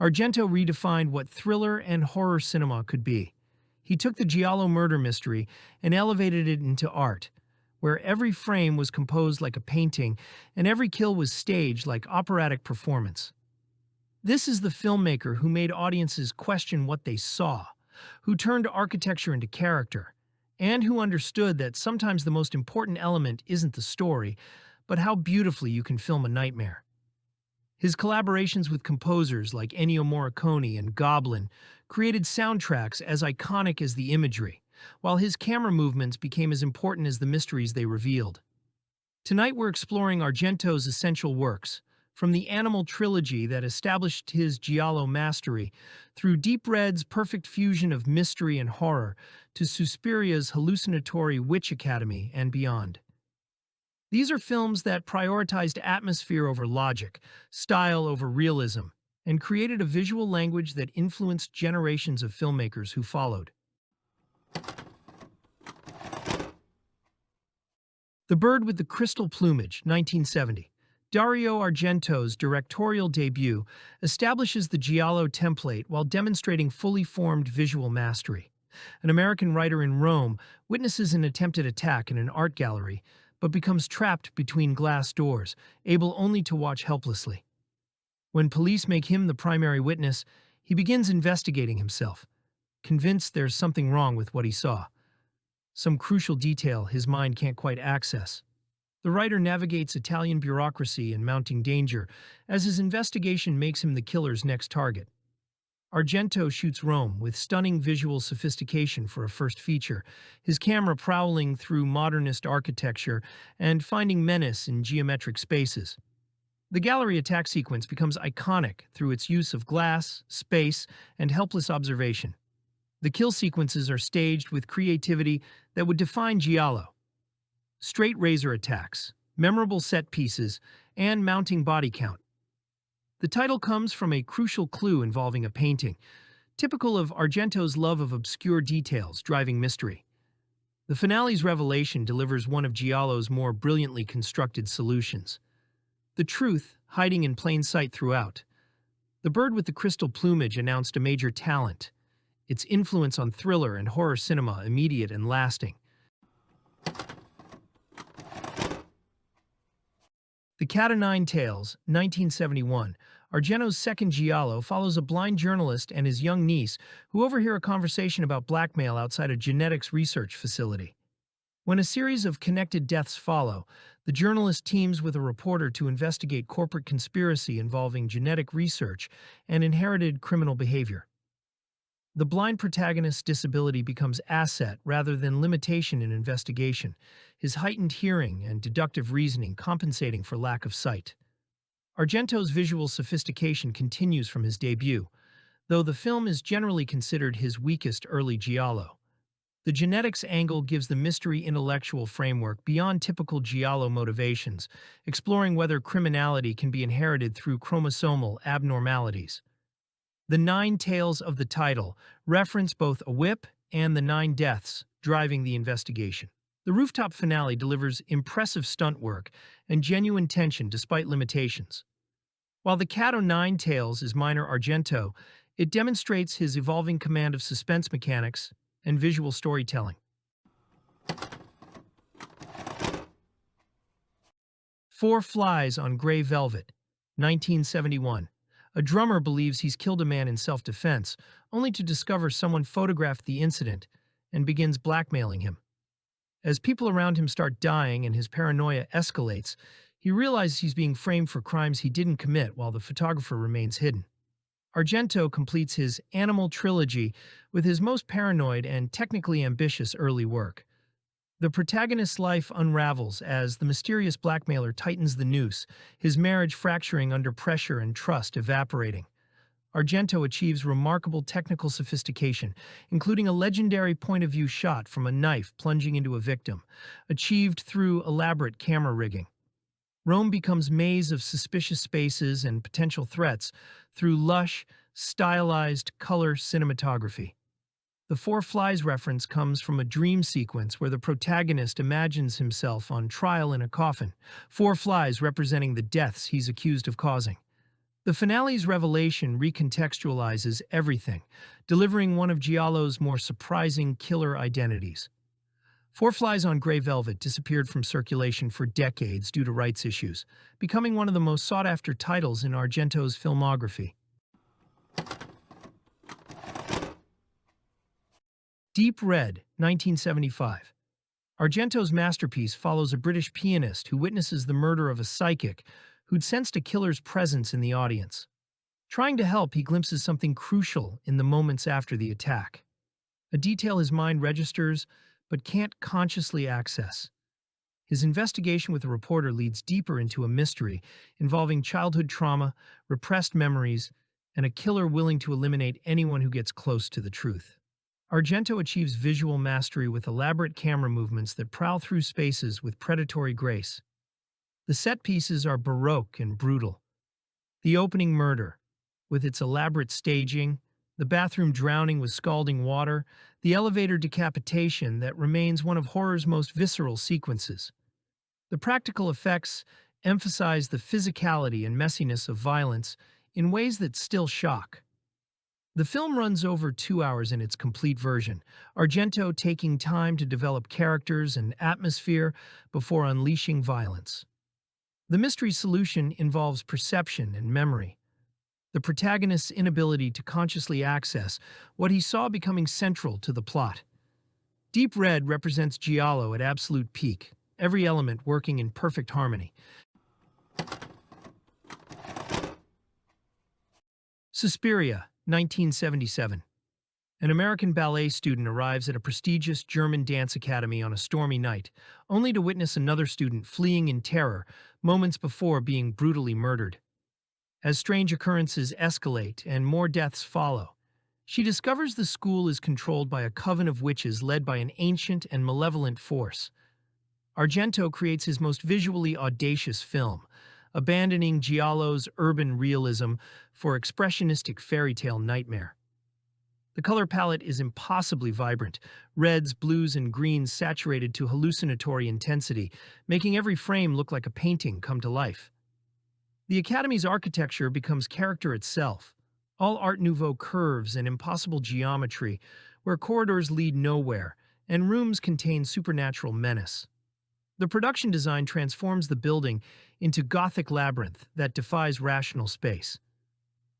Argento redefined what thriller and horror cinema could be. He took the Giallo murder mystery and elevated it into art, where every frame was composed like a painting and every kill was staged like operatic performance. This is the filmmaker who made audiences question what they saw, who turned architecture into character, and who understood that sometimes the most important element isn't the story, but how beautifully you can film a nightmare. His collaborations with composers like Ennio Morricone and Goblin created soundtracks as iconic as the imagery, while his camera movements became as important as the mysteries they revealed. Tonight we're exploring Argento's essential works, from the Animal trilogy that established his Giallo mastery, through Deep Red's perfect fusion of mystery and horror, to Suspiria's hallucinatory Witch Academy and beyond. These are films that prioritized atmosphere over logic, style over realism, and created a visual language that influenced generations of filmmakers who followed. The Bird with the Crystal Plumage, 1970. Dario Argento's directorial debut establishes the Giallo template while demonstrating fully formed visual mastery. An American writer in Rome witnesses an attempted attack in an art gallery, but becomes trapped between glass doors, able only to watch helplessly. When police make him the primary witness, he begins investigating himself, convinced there's something wrong with what he saw. Some crucial detail his mind can't quite access. The writer navigates Italian bureaucracy and mounting danger as his investigation makes him the killer's next target. Argento shoots Rome with stunning visual sophistication for a first feature, his camera prowling through modernist architecture and finding menace in geometric spaces. The gallery attack sequence becomes iconic through its use of glass, space, and helpless observation. The kill sequences are staged with creativity that would define Giallo. Straight razor attacks, memorable set pieces, and mounting body count. The title comes from a crucial clue involving a painting, typical of Argento's love of obscure details driving mystery. The finale's revelation delivers one of Giallo's more brilliantly constructed solutions. The truth hiding in plain sight throughout. The Bird with the Crystal Plumage announced a major talent, its influence on thriller and horror cinema immediate and lasting. The Cat o' Nine Tails, 1971, Argento's second Giallo, follows a blind journalist and his young niece who overhear a conversation about blackmail outside a genetics research facility. When a series of connected deaths follow, the journalist teams with a reporter to investigate corporate conspiracy involving genetic research and inherited criminal behavior. The blind protagonist's disability becomes asset rather than limitation in investigation, his heightened hearing and deductive reasoning compensating for lack of sight. Argento's visual sophistication continues from his debut, though the film is generally considered his weakest early Giallo. The genetics angle gives the mystery intellectual framework beyond typical Giallo motivations, exploring whether criminality can be inherited through chromosomal abnormalities. The 9 tails of the title reference both a whip and the 9 deaths driving the investigation. The rooftop finale delivers impressive stunt work and genuine tension despite limitations. While The Cat o' Nine Tails is minor Argento, it demonstrates his evolving command of suspense mechanics and visual storytelling. Four Flies on Grey Velvet, 1971. A drummer believes he's killed a man in self-defense, only to discover someone photographed the incident and begins blackmailing him. As people around him start dying and his paranoia escalates, he realizes he's being framed for crimes he didn't commit while the photographer remains hidden. Argento completes his Animal trilogy with his most paranoid and technically ambitious early work. The protagonist's life unravels as the mysterious blackmailer tightens the noose, his marriage fracturing under pressure and trust evaporating. Argento achieves remarkable technical sophistication, including a legendary point-of-view shot from a knife plunging into a victim, achieved through elaborate camera rigging. Rome becomes a maze of suspicious spaces and potential threats through lush, stylized color cinematography. The Four Flies reference comes from a dream sequence where the protagonist imagines himself on trial in a coffin, 4 flies representing the deaths he's accused of causing. The finale's revelation recontextualizes everything, delivering one of Giallo's more surprising killer identities. Four Flies on Grey Velvet disappeared from circulation for decades due to rights issues, becoming one of the most sought-after titles in Argento's filmography. Deep Red, 1975. Argento's masterpiece follows a British pianist who witnesses the murder of a psychic who'd sensed a killer's presence in the audience. Trying to help, he glimpses something crucial in the moments after the attack. A detail his mind registers but can't consciously access. His investigation with a reporter leads deeper into a mystery involving childhood trauma, repressed memories, and a killer willing to eliminate anyone who gets close to the truth. Argento achieves visual mastery with elaborate camera movements that prowl through spaces with predatory grace. The set pieces are baroque and brutal. The opening murder, with its elaborate staging, the bathroom drowning with scalding water, the elevator decapitation that remains one of horror's most visceral sequences. The practical effects emphasize the physicality and messiness of violence in ways that still shock. The film runs over 2 hours in its complete version, Argento taking time to develop characters and atmosphere before unleashing violence. The mystery solution involves perception and memory, the protagonist's inability to consciously access what he saw becoming central to the plot. Deep Red represents Giallo at absolute peak, every element working in perfect harmony. Suspiria, 1977. An American ballet student arrives at a prestigious German dance academy on a stormy night, only to witness another student fleeing in terror moments before being brutally murdered. As strange occurrences escalate and more deaths follow, she discovers the school is controlled by a coven of witches led by an ancient and malevolent force. Argento creates his most visually audacious film, abandoning Giallo's urban realism for expressionistic fairy tale nightmare. The color palette is impossibly vibrant, reds, blues, and greens saturated to hallucinatory intensity, making every frame look like a painting come to life. The Academy's architecture becomes character itself, all Art Nouveau curves and impossible geometry, where corridors lead nowhere and rooms contain supernatural menace. The production design transforms the building into Gothic labyrinth that defies rational space.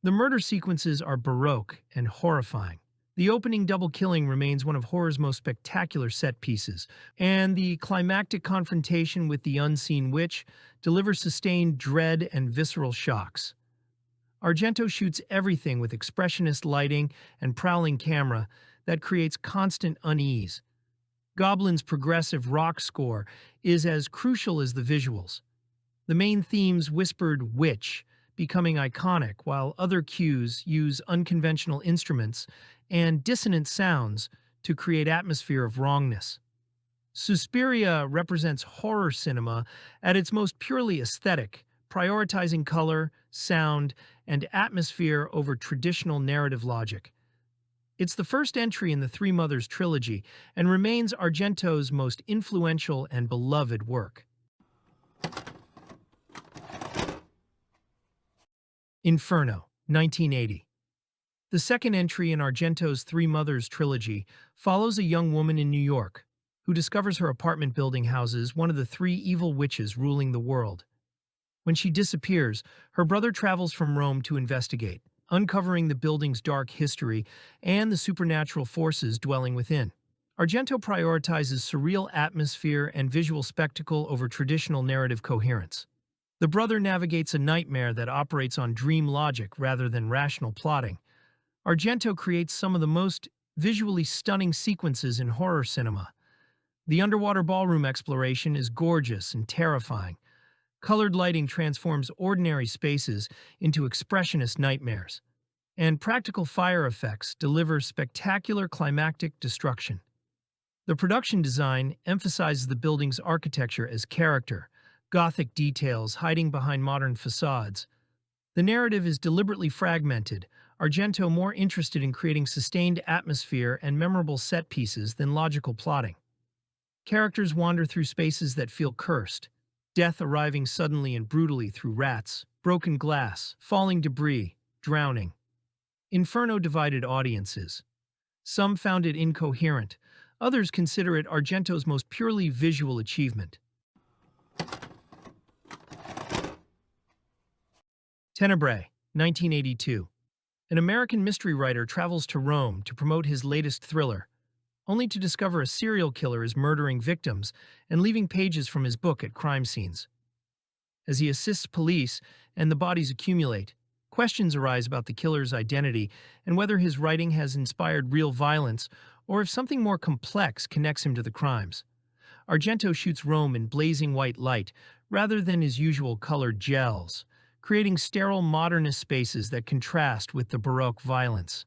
The murder sequences are baroque and horrifying. The opening double killing remains one of horror's most spectacular set pieces, and the climactic confrontation with the unseen witch delivers sustained dread and visceral shocks. Argento shoots everything with expressionist lighting and prowling camera that creates constant unease. Goblin's progressive rock score is as crucial as the visuals. The main theme's whispered witch becoming iconic, while other cues use unconventional instruments and dissonant sounds to create atmosphere of wrongness. Suspiria represents horror cinema at its most purely aesthetic, prioritizing color, sound, and atmosphere over traditional narrative logic. It's the first entry in the Three Mothers trilogy and remains Argento's most influential and beloved work. Inferno, 1980. The second entry in Argento's Three Mothers trilogy follows a young woman in New York who discovers her apartment building houses one of the three evil witches ruling the world. When she disappears, her brother travels from Rome to investigate, uncovering the building's dark history and the supernatural forces dwelling within. Argento prioritizes surreal atmosphere and visual spectacle over traditional narrative coherence. The brother navigates a nightmare that operates on dream logic rather than rational plotting. Argento creates some of the most visually stunning sequences in horror cinema. The underwater ballroom exploration is gorgeous and terrifying. Colored lighting transforms ordinary spaces into expressionist nightmares, and practical fire effects deliver spectacular climactic destruction. The production design emphasizes the building's architecture as character, Gothic details hiding behind modern facades. The narrative is deliberately fragmented, Argento more interested in creating sustained atmosphere and memorable set pieces than logical plotting. Characters wander through spaces that feel cursed, death arriving suddenly and brutally through rats, broken glass, falling debris, drowning. Inferno divided audiences. Some found it incoherent. Others consider it Argento's most purely visual achievement. Tenebrae, 1982. An American mystery writer travels to Rome to promote his latest thriller, only to discover a serial killer is murdering victims and leaving pages from his book at crime scenes. As he assists police and the bodies accumulate, questions arise about the killer's identity and whether his writing has inspired real violence or if something more complex connects him to the crimes. Argento shoots Rome in blazing white light rather than his usual colored gels, creating sterile modernist spaces that contrast with the Baroque violence.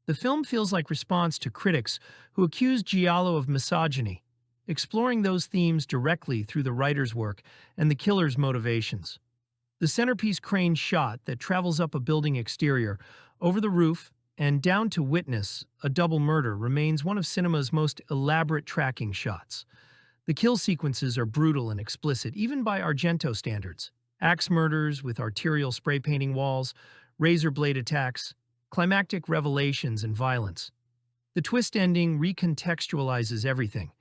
The film feels like response to critics who accuse Giallo of misogyny, exploring those themes directly through the writer's work and the killer's motivations. The centerpiece crane shot that travels up a building exterior, over the roof, and down to witness a double murder remains one of cinema's most elaborate tracking shots. The kill sequences are brutal and explicit, even by Argento standards. Axe murders with arterial spray painting walls, razor blade attacks, climactic revelations and violence. The twist ending recontextualizes everything,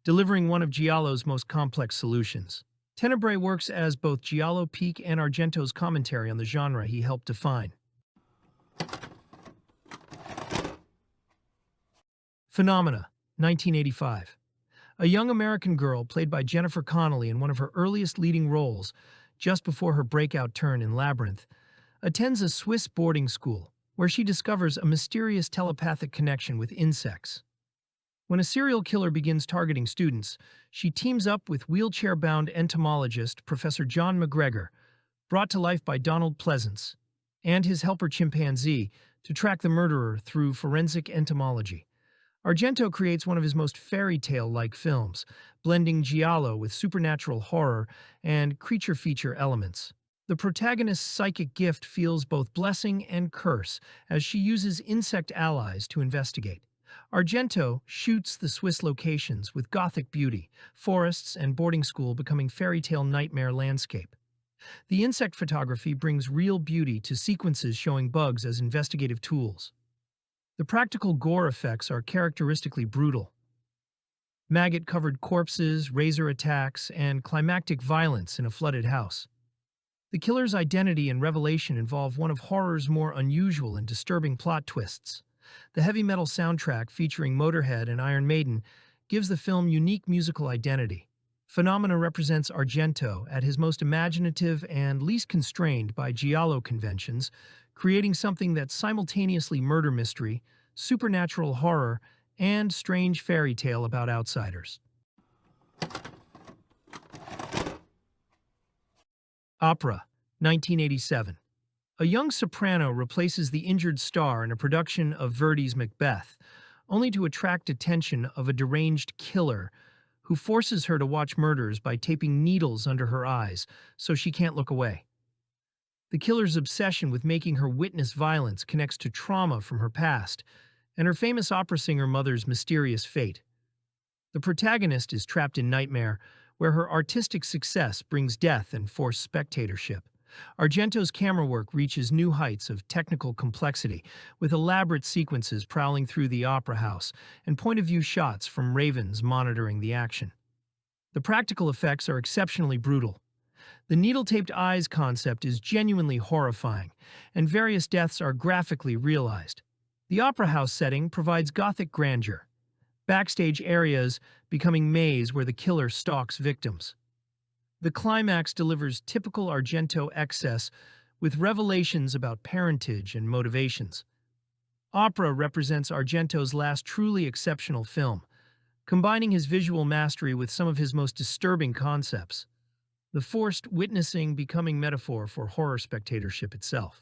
delivering one of Giallo's most complex solutions. Tenebrae works as both Giallo peak and Argento's commentary on the genre he helped define. Phenomena, 1985. A young American girl played by Jennifer Connelly in one of her earliest leading roles, just before her breakout turn in Labyrinth, attends a Swiss boarding school where she discovers a mysterious telepathic connection with insects. When a serial killer begins targeting students, she teams up with wheelchair-bound entomologist Professor John McGregor, brought to life by Donald Pleasance, and his helper chimpanzee to track the murderer through forensic entomology. Argento creates one of his most fairy tale-like films, blending giallo with supernatural horror and creature feature elements. The protagonist's psychic gift feels both blessing and curse as she uses insect allies to investigate. Argento shoots the Swiss locations with Gothic beauty, forests and boarding school becoming fairy tale nightmare landscape. The insect photography brings real beauty to sequences showing bugs as investigative tools. The practical gore effects are characteristically brutal. Maggot-covered corpses, razor attacks, and climactic violence in a flooded house. The killer's identity and revelation involve one of horror's more unusual and disturbing plot twists. The heavy metal soundtrack featuring Motorhead and Iron Maiden gives the film unique musical identity. Phenomena represents Argento at his most imaginative and least constrained by giallo conventions, creating something that's simultaneously murder mystery, supernatural horror, and strange fairy tale about outsiders. Opera, 1987. A young soprano replaces the injured star in a production of Verdi's Macbeth, only to attract attention of a deranged killer who forces her to watch murders by taping needles under her eyes so she can't look away. The killer's obsession with making her witness violence connects to trauma from her past and her famous opera singer mother's mysterious fate. The protagonist is trapped in nightmare, where her artistic success brings death and forced spectatorship. Argento's camera work reaches new heights of technical complexity, with elaborate sequences prowling through the opera house and point-of-view shots from ravens monitoring the action. The practical effects are exceptionally brutal. The needle-taped eyes concept is genuinely horrifying, and various deaths are graphically realized. The opera house setting provides Gothic grandeur, backstage areas becoming maze where the killer stalks victims. The climax delivers typical Argento excess with revelations about parentage and motivations. Opera represents Argento's last truly exceptional film, combining his visual mastery with some of his most disturbing concepts, the forced witnessing becoming metaphor for horror spectatorship itself.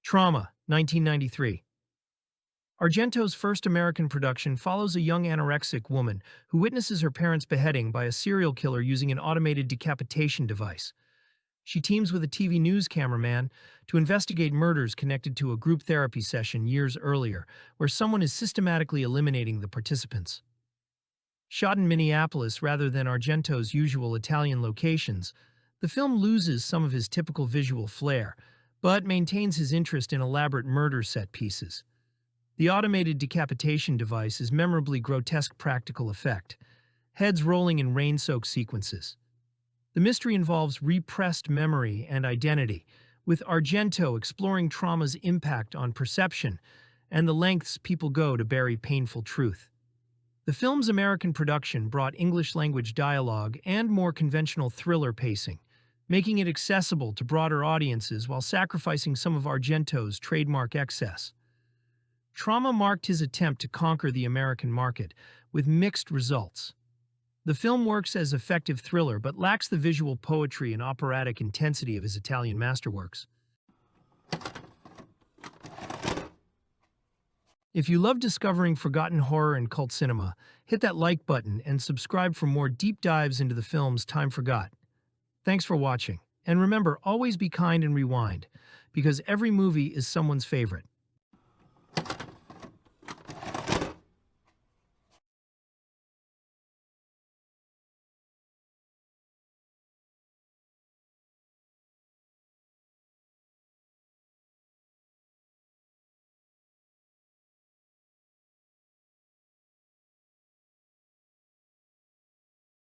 Trauma, 1993. Argento's first American production follows a young anorexic woman who witnesses her parents' beheading by a serial killer using an automated decapitation device. She teams with a TV news cameraman to investigate murders connected to a group therapy session years earlier, where someone is systematically eliminating the participants. Shot in Minneapolis rather than Argento's usual Italian locations, the film loses some of his typical visual flair, but maintains his interest in elaborate murder set pieces. The automated decapitation device is memorably grotesque practical effect, heads rolling in rain-soaked sequences. The mystery involves repressed memory and identity, with Argento exploring trauma's impact on perception and the lengths people go to bury painful truth. The film's American production brought English-language dialogue and more conventional thriller pacing, making it accessible to broader audiences while sacrificing some of Argento's trademark excess. Trauma marked his attempt to conquer the American market, with mixed results. The film works as effective thriller but lacks the visual poetry and operatic intensity of his Italian masterworks. If you love discovering forgotten horror and cult cinema, hit that like button and subscribe for more deep dives into the films time forgot. Thanks for watching, and remember, always be kind and rewind, because every movie is someone's favorite.